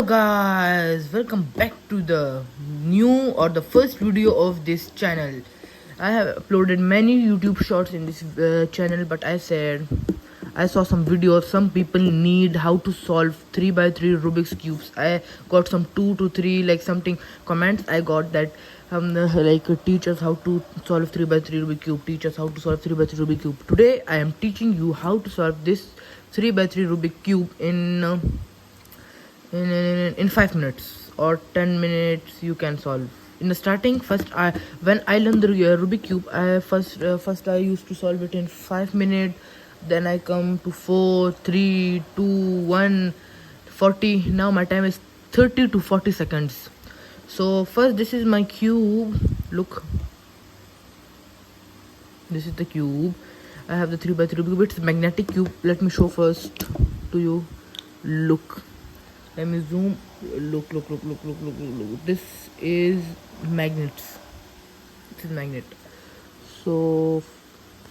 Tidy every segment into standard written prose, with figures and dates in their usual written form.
guys, welcome back to the new or the first video of this channel. I have uploaded many YouTube shorts in this channel, but I saw some videos. Some people need how to solve 3 by 3 Rubik's cubes. I got some 2 to 3 like something comments. I got that teach us how to solve 3 by 3 Rubik cube. Teach us how to solve 3 by 3 Rubik cube. Today I am teaching you how to solve this 3 by 3 Rubik cube in 5 minutes or 10 minutes. You can solve. In the starting, when I learned the Rubik cube, I used to solve it in 5 minutes. Then I come to 4 3 2 1 40. Now my time is 30 to 40 seconds. So first, this is my cube. Look, this is the cube. I have the 3 by 3 cube. It's a magnetic cube. Let me show first to you. Look, let me zoom. Look. This is magnets. This is magnet. So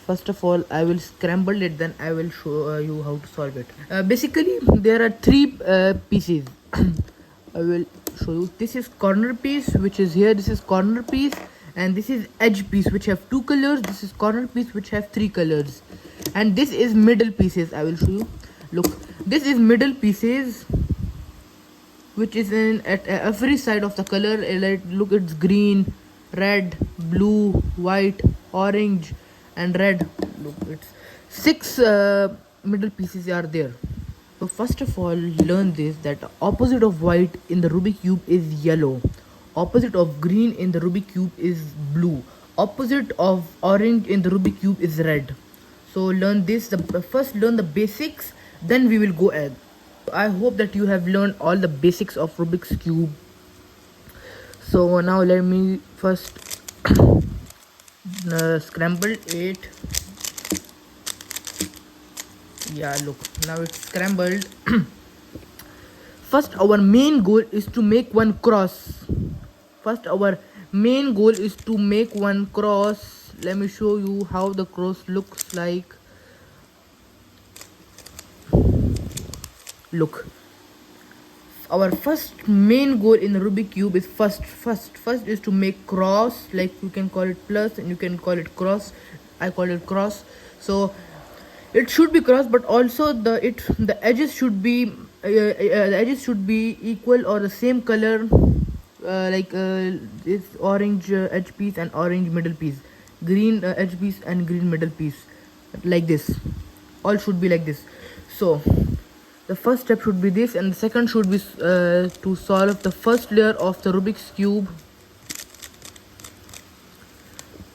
first of all, I will scramble it, then I will show you how to solve it. Basically, there are 3 pieces. I will show you. This is corner piece, which is here. This is corner piece, and this is edge piece, which have 2 colors. This is corner piece, which have 3 colors, and this is middle pieces. I will show you. Look, this is middle pieces, which is at every side of the color. Look, it's green, red, blue, white, orange, and red. Look, it's 6 middle pieces are there. So first of all, learn this, that opposite of white in the Rubik cube is yellow. Opposite of green in the Rubik cube is blue. Opposite of orange in the Rubik cube is red. So learn this. First learn the basics, then we will go ahead. I hope that you have learned all the basics of Rubik's cube. So now let me first scramble it. Yeah, look, now it's scrambled. First, our main goal is to make one cross. Let me show you how the cross looks like. Look, our first main goal in the Rubik cube is first is to make cross. Like, you can call it plus and you can call it cross. I call it cross. So it should be cross, but also the edges should be equal or the same color. This orange edge piece and orange middle piece, green edge piece and green middle piece, like this. All should be like this. So the first step should be this, and the second should be to solve the first layer of the Rubik's cube.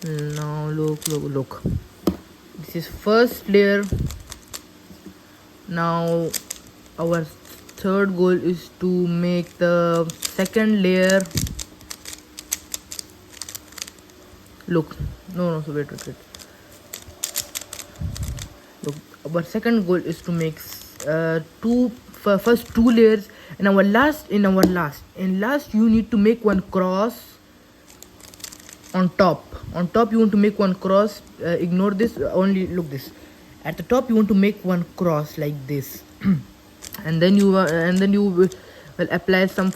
Now look. This is first layer. Now our third goal is to make the second layer. Look, so wait. Look, our second goal is to make first 2 layers. In last you need to make one cross on top. You want to make one cross. Ignore this, only look this. At the top you want to make one cross like this. and then you will apply some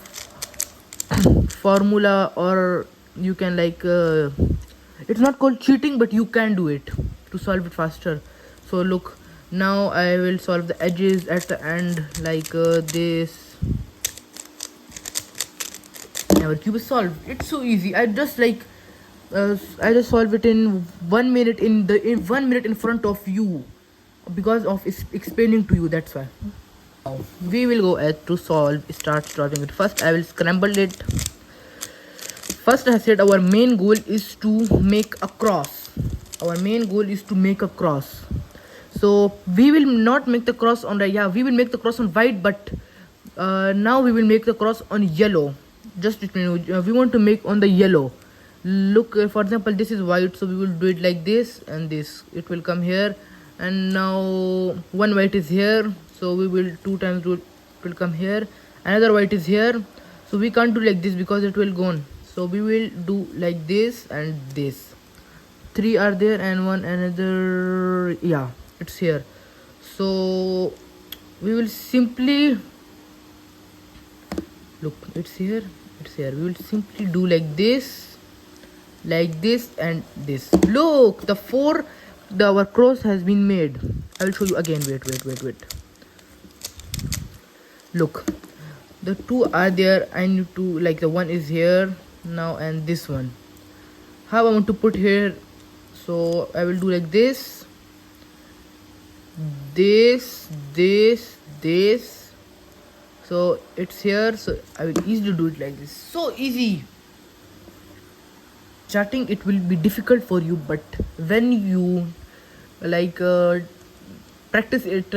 formula, or you can it's not called cheating, but you can do it to solve it faster. So look, now I will solve the edges at the end like this. Our cube is solved. It's so easy. I just solve it in 1 minute in 1 minute in front of you, because of explaining to you. That's why. Now we will go ahead to start solving it. First I will scramble it. First I said our main goal is to make a cross. So we will not make the cross on we will make the cross on white, but now we will make the cross on yellow. Just we want to make on the yellow. Look, for example, this is white, so we will do it like this, and this, it will come here, and now one white is here, so we will 2 times do it, will come here. Another white is here, so we can't do like this because it will go on. So we will do like this and this. 3 are there and one another, yeah, it's here. So we will simply Look, it's here, it's here. We will simply do like this, and this. Look, our cross has been made. I will show you again. Wait. Look, the two are there. I need to, like, the one is here now, and this one. How I want to put here? So I will do like this, so it's here. So I will easily do it like this. So easy. Starting it will be difficult for you, but when you like practice it,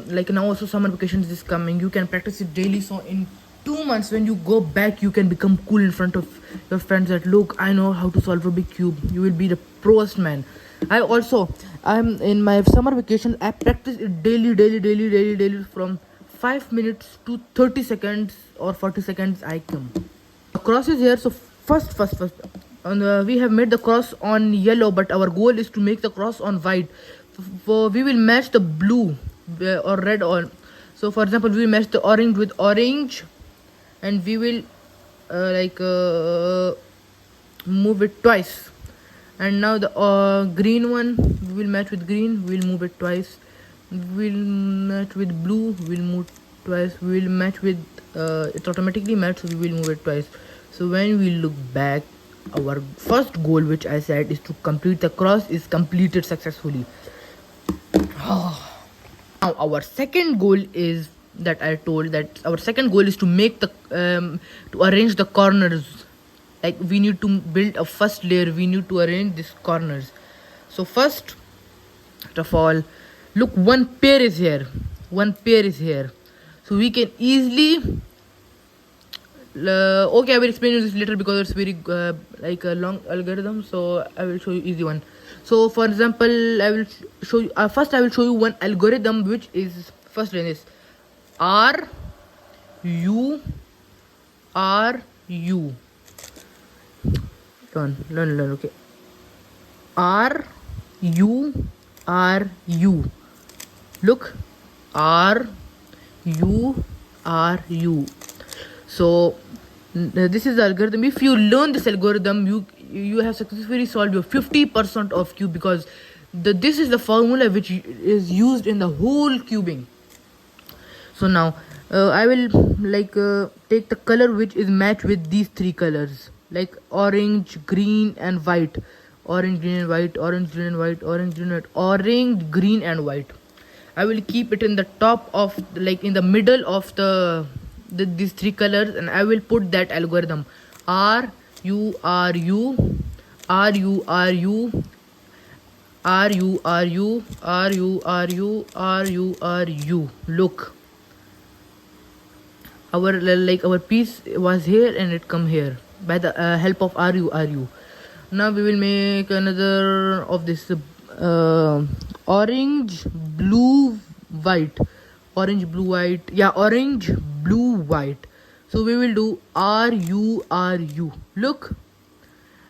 like now also summer vacations is coming, you can practice it daily. So in 2 months when you go back, you can become cool in front of your friends that, look, I know how to solve Rubik cube. You will be the proest man. I'm in my summer vacation, I practice it daily from 5 minutes to 30 seconds or 40 seconds. I come, the cross is here. So first we have made the cross on yellow, but our goal is to make the cross on white. We will match the blue or red on. So for example, we will match the orange with orange, and we will move it twice. And now the green one, we will match with green, we will move it twice. We will match with blue, we will move twice. We will match with it's automatically matched, so we will move it twice. So when we look back, our first goal, which I said is to complete the cross, is completed successfully. Now our second goal is that I told that our second goal is to make the to arrange the corners. Like, we need to build a first layer, we need to arrange these corners. So first of all, look, one pair is here, so we can easily okay, I will explain you this later because it's very like a long algorithm. So I will show you easy one. So for example, I will show you first I will show you one algorithm, which is first line is R U learn, okay. R U look, R U. So this is the algorithm. If you learn this algorithm, you have successfully solved your 50% of cube, because this is the formula which is used in the whole cubing. So now I will take the color which is matched with these three colors, like orange, green and white. Orange, green and white, orange, green and white, orange, green and white, orange, green and white. I will keep it in the top of, like, in the middle of these three colors, and I will put that algorithm R U look, our piece was here and it come here by the help of RU. Now we will make another of this orange, blue, white. Orange, blue, white. So we will do RU. Look,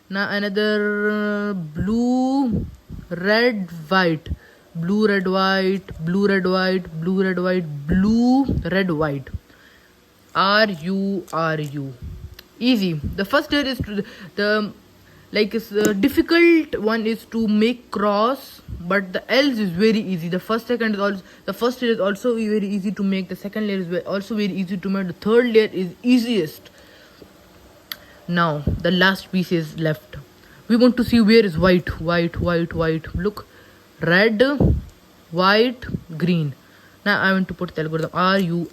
now another blue, red, white. Blue, red, white. Blue, red, white. Blue, red, white. Blue, red, white. RU. Easy. The first layer is difficult one is to make cross, but the else is very easy. The first layer is also very easy to make. The second layer is also very easy to make. The third layer is easiest. Now the last piece is left. We want to see where is white. Look, red, white, green. Now I want to put the algorithm RU.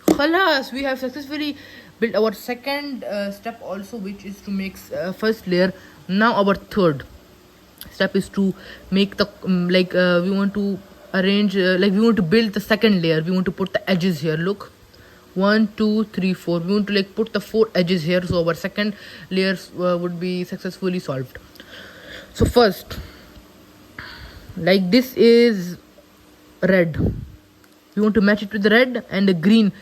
Khalas, we have successfully built our second step also, which is to make first layer. Now our third step is to make the we want to arrange we want to build the second layer. We want to put the edges here. Look, 1 2 3 4. We want to put the 4 edges here, so our second layer would be successfully solved. So first, this is red, we want to match it with the red and the green.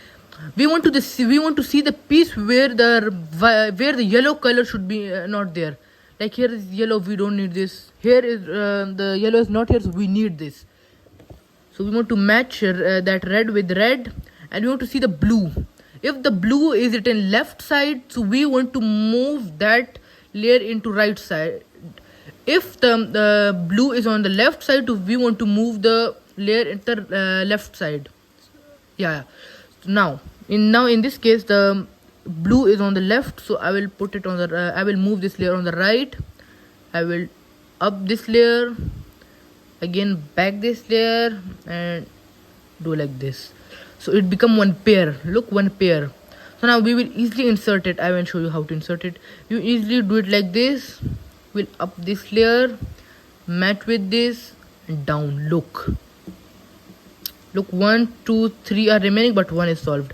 We want to see the piece where the yellow color should be not there. Like here is yellow, we don't need this. Here is the yellow is not here, so we need this. So we want to match that red with red, and we want to see the blue. if the blue is written left side, so we want to move that layer into right side. If the blue is on the left side, we want to move the layer into left side. Yeah. Now in this case, the blue is on the left, so I will put it on the I will move this layer on the right. I will up this layer, again back this layer, and do like this, so it become one pair. Look, one pair. So now we will easily insert it. I will show you how to insert it. You easily do it like this. We'll up this layer, match with this, and down. Look, 1 2 3 are remaining, but one is solved.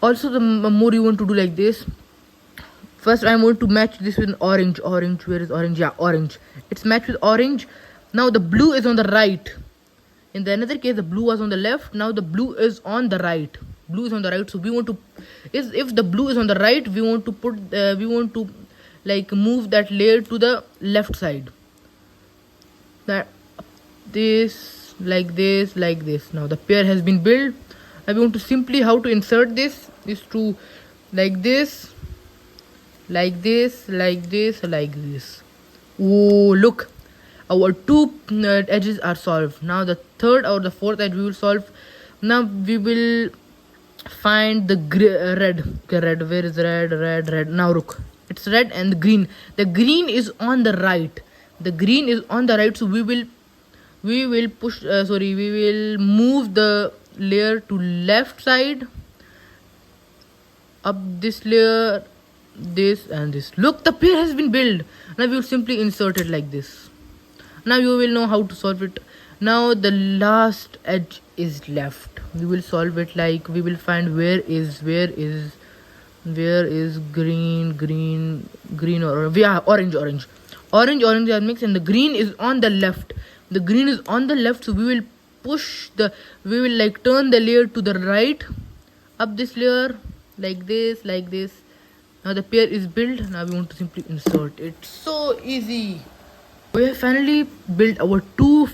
Also, the more you want to do like this, first I want to match this with an orange. Where is orange? Yeah, orange. It's matched with orange. Now the blue is on the right. In the another case, the blue was on the left. Now the blue is on the right. Blue is on the right, so we want to, if the blue is on the right, we want to put like move that layer to the left side. That this like this like this. Now the pair has been built. I want to simply how to insert this is to like this, like this, like this, like this. Oh, look, our two edges are solved. Now the third or the fourth edge we will solve. Now we will find the red. Okay, red. Where is red? Red. Now look, it's red and green. The green is on the right. The green is on the right, so we will push. We will move the layer to left side. Up this layer, this and this. Look, the pair has been built. Now we will simply insert it like this. Now you will know how to solve it. Now the last edge is left. We will solve it like we will find where is green or yeah, orange are mixed, and the green is on the left. The green is on the left, so we will like turn the layer to the right, up this layer like this. Now the pair is built. Now we want to simply insert it. So easy. We have finally built our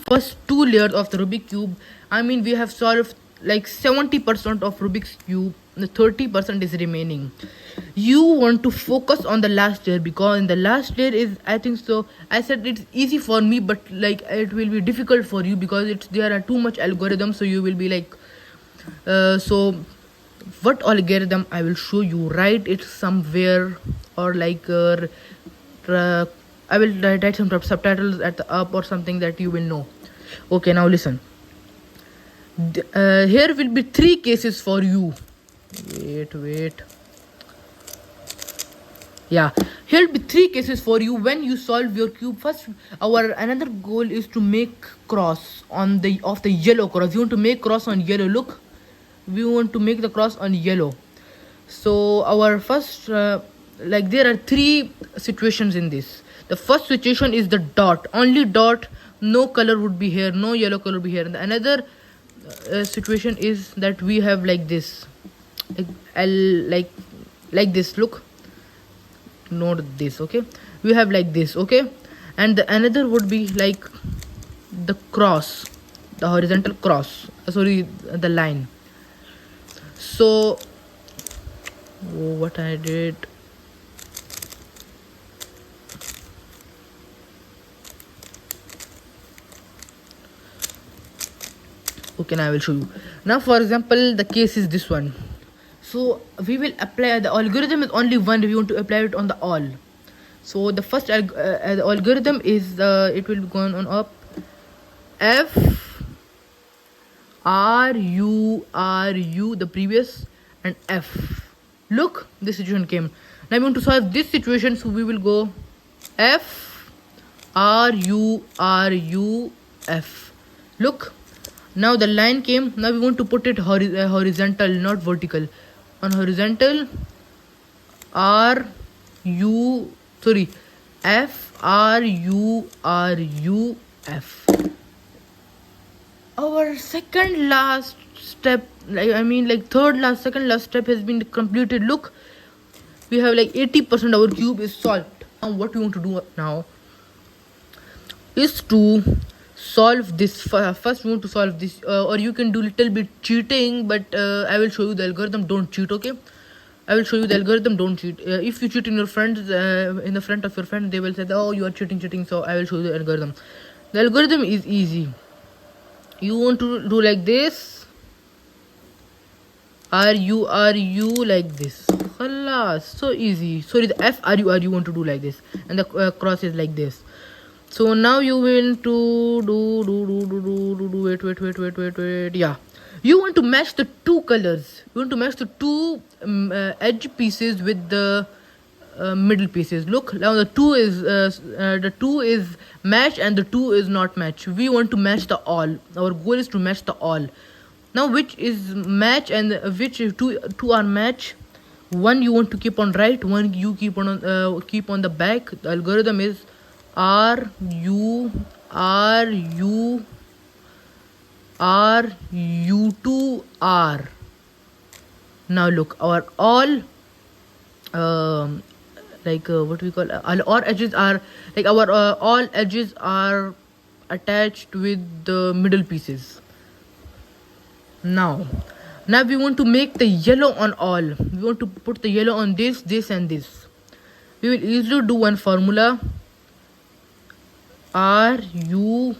first two layers of the Rubik cube. I mean, we have solved like 70% of Rubik's cube. The 30% is remaining. You want to focus on the last layer, because in the last layer is, I think so, I said it's easy for me, but like it will be difficult for you because there are too much algorithms. So you will be like, so what algorithm I will show you? Write it somewhere, or like I will write some subtitles at the up or something that you will know. Okay, now listen. Here will be 3 cases for you. Wait. Yeah, here will be 3 cases for you when you solve your cube. First, another goal is to make cross on the yellow cross. You want to make cross on yellow. Look, we want to make the cross on yellow. So our first like there are 3 situations in this. The first situation is the dot, only dot, no color would be here, no yellow color would be here. And another situation is that we have like this, like this. Look, note this. Okay, we have like this. Okay, and the another would be like the cross, the horizontal cross, the line. So what I did, okay, now I will show you. Now for example, the case is this one. So we will apply the algorithm is only one. We want to apply it on the all. So the first the algorithm is it will go on up F R U the previous, and F. Look, this situation came. Now we want to solve this situation, so we will go F R U F. Look, now the line came. Now we want to put it horizontal, not vertical. On horizontal, F R U F. Our second last step, second last step has been completed. Look, we have like 80% our cube is solved. Now what we want to do now is to solve this. First we want to solve this, or you can do little bit cheating, but I will show you the algorithm. Don't cheat, okay? I will show you the algorithm. Don't cheat. If you cheat in your friends, in the front of your friend, they will say, "Oh, you are cheating." So I will show you the algorithm. The algorithm is easy. You want to do like this. Are you like this? Khalas, so easy. Sorry, the F are you want to do like this, and the cross is like this. So now you want to do wait. Yeah, you want to match the two colors. You want to match the two edge pieces with the middle pieces. Look, now the two is match and the two is not match. We want to match the all. Our goal is to match the all. Now which is match and which two are match? One you want to keep on right, one you keep on the back. The algorithm is R U 2 R. Now look, our all what we call all edges are like our all edges are attached with the middle pieces. Now we want to make the yellow on all. We want to put the yellow on this and this. We will easily do one formula. U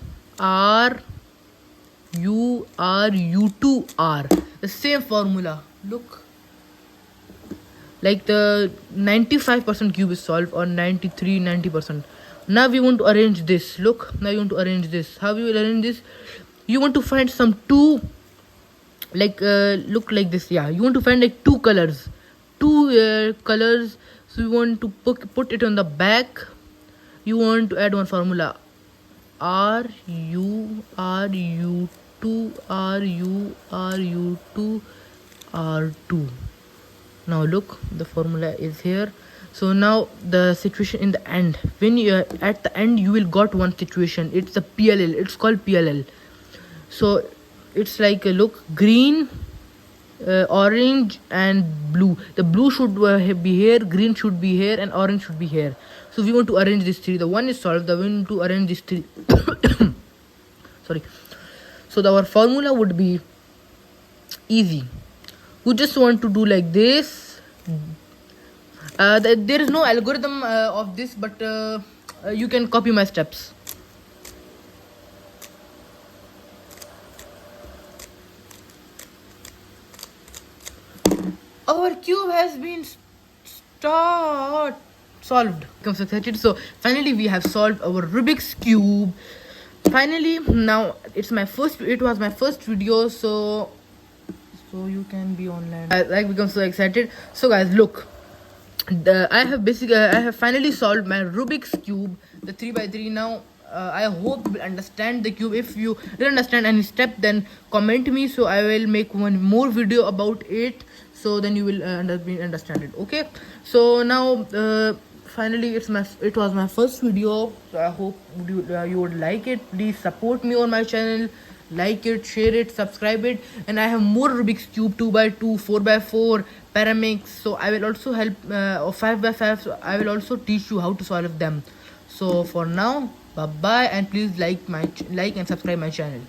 2 R. The same formula. Look, like the 95% cube is solved, or 90%. Now we want to arrange this. Look, now you want to arrange this. How you will arrange this? You want to find some two, like look like this. Yeah, you want to find like two colors. So you want to put it on the back. You want to add one formula. RU 2 R2. Now look, the formula is here. So now the situation in the end, when you at the end you will got one situation. It's a PLL. It's called PLL. So it's like look, green, orange and blue. The blue should be here, green should be here, and orange should be here. So we want to arrange these three. The one is solved. The one to arrange these three. Sorry. So our formula would be easy. We just want to do like this. There is no algorithm of this, but you can copy my steps. Our cube has been solved. So finally we have solved our Rubik's cube. Finally, now it was my first video, so you can be online. I become so excited. So guys, look, I have finally solved my Rubik's cube, the 3x3. Now I hope you will understand the cube. If you didn't understand any step, then comment me, so I will make one more video about it, so then you will understand it. Okay, so now finally it was my first video, so I hope you would like it. Please support me on my channel, like it, share it, subscribe it, and I have more Rubik's cube, 2x2, 4x4, paramix. So I will also help 5x5. So I will also teach you how to solve them. So for now, bye bye, and please like and subscribe my channel.